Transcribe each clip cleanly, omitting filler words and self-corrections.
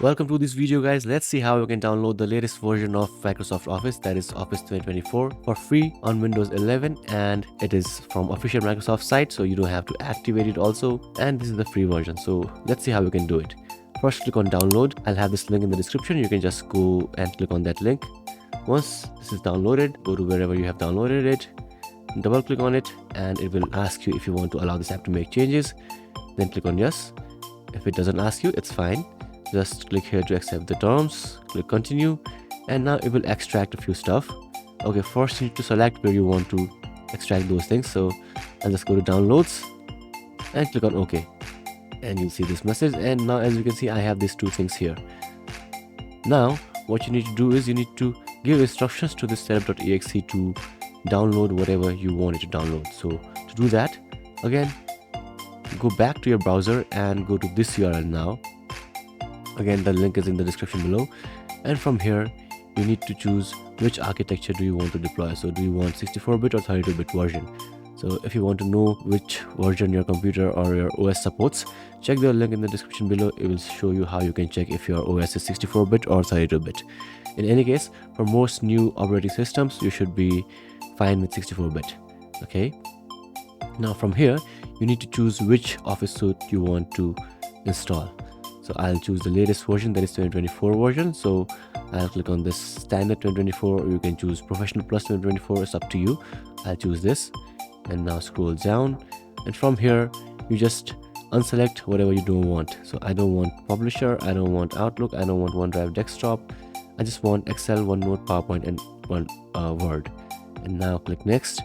Welcome to this video, guys. Let's see how you can download the latest version of Microsoft Office, that is Office 2024, for free on Windows 11, and it is from official Microsoft site, so you don't have to activate it also, and this is the free version. So let's see how you can do it. First, click on download. I'll have this link in the description. You can just go and click on that link. Once this is downloaded, go to wherever you have downloaded it, double click on it, and it will ask you if you want to allow this app to make changes. Then click on yes. If it doesn't ask you, it's fine. Just click here to accept the terms, click continue, and now it will extract a few stuff. Okay, first you need to select where you want to extract those things. So I'll just go to downloads and click on OK, and you'll see this message. And now, as you can see, I have these two things here. Now what you need to do is you need to give instructions to this setup.exe to download whatever you want it to download. So to do that, again, go back to your browser and go to this URL now. Again, the link is in the description below, and from here you need to choose which architecture do you want to deploy. So do you want 64-bit or 32-bit version? So if you want to know which version your computer or your OS supports, check the link in the description below. It will show you how you can check if your OS is 64-bit or 32-bit. In any case, for most new operating systems, you should be fine with 64-bit. Okay, now from here you need to choose which Office suite you want to install. So I'll choose the latest version, that is 2024 version. So I'll click on this standard 2024, or you can choose professional plus 2024, it's up to you. I'll choose this, and now scroll down, and from here you just unselect whatever you don't want. So I don't want Publisher, I don't want Outlook, I don't want OneDrive Desktop, I just want Excel, OneNote, PowerPoint, and Word. And now click next.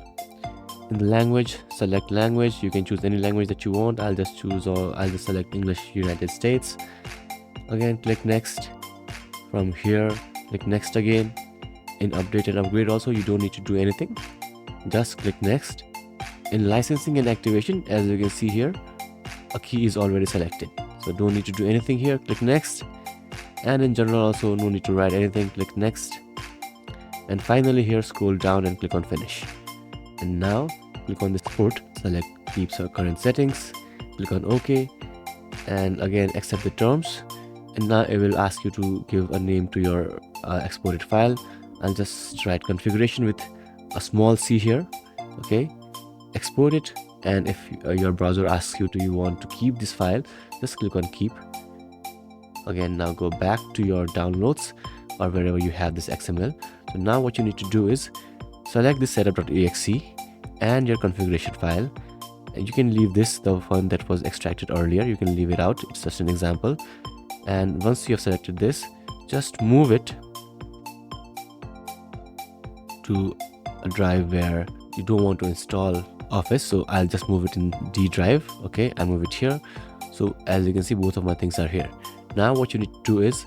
In the language, select language. You can choose any language that you want. I'll just select English United States. Again, click next. From here, click next again. In update and upgrade also, you don't need to do anything, just click next. In licensing and activation, as you can see here, a key is already selected, so don't need to do anything here. Click next. And in general also, no need to write anything. Click next. And finally here, scroll down and click on finish. And now click on this port, select keep current settings, click on OK, and again accept the terms. And now it will ask you to give a name to your exported file. I'll just write configuration with a small c here. Okay, export it, and if your browser asks you, do you want to keep this file, just click on keep. Again, now go back to your downloads or wherever you have this XML. So now what you need to do is select this setup.exe and your configuration file, and you can leave this, the one that was extracted earlier, you can leave it out, it's just an example. And once you have selected this, just move it to a drive where you don't want to install Office. So I'll just move it in D drive. Okay, I move it here. So as you can see, both of my things are here. Now what you need to do is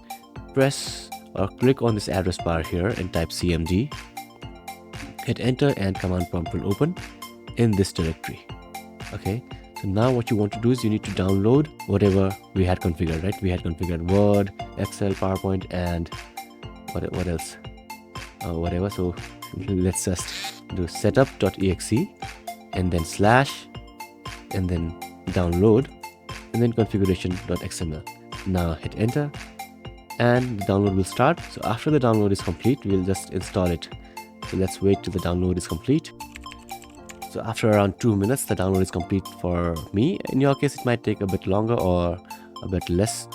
press or click on this address bar here and type cmd, hit enter, and command prompt will open in this directory. Okay, so now what you want to do is you need to download whatever we had configured, right? We had configured Word, Excel, PowerPoint, and what else, whatever. So let's just do setup.exe and then slash and then download and then configuration.xml. Now hit enter and the download will start. So after the download is complete, we'll just install it. So let's wait till the download is complete. So after around 2 minutes, the download is complete for me. In your case, it might take a bit longer or a bit less.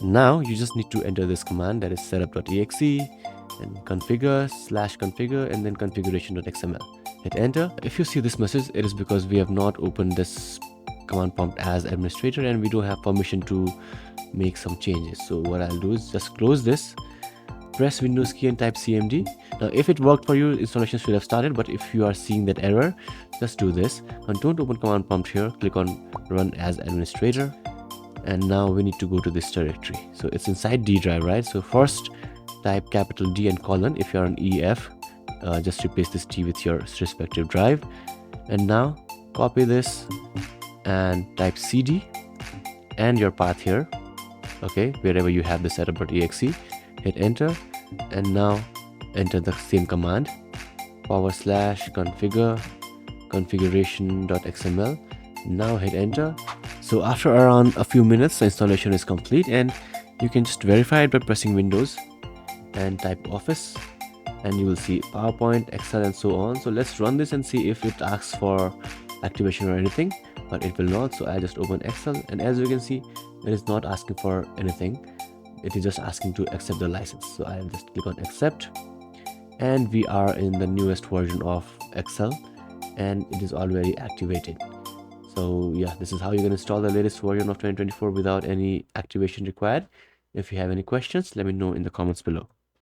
Now you just need to enter this command, that is setup.exe and configure/configure and then configuration.xml. Hit enter. If you see this message, it is because we have not opened this command prompt as administrator and we don't have permission to make some changes. So what I'll do is just close this, press Windows key and type cmd. Now if it worked for you, installation should have started, but if you are seeing that error, just do this and don't open command prompt here, click on run as administrator. And now we need to go to this directory. So it's inside D drive, right? So first type capital D and colon. If you're on EF, just replace this D with your respective drive. And now copy this and type cd and your path here. Okay, wherever you have the setup.exe, hit enter, and now enter the same command, /configure configuration.xml. Now hit enter. So after around a few minutes, the installation is complete and You can just verify it by pressing Windows and type Office, and you will see PowerPoint, Excel, and so on. So let's run this and see if it asks for activation or anything, but it will not. So I just open Excel, and as you can see, it is not asking for anything. It is just asking to accept the license. So I'll just click on accept, and we are in the newest version of Excel, and it is already activated. So yeah, this is how you can install the latest version of 2024 without any activation required. If you have any questions, let me know in the comments below.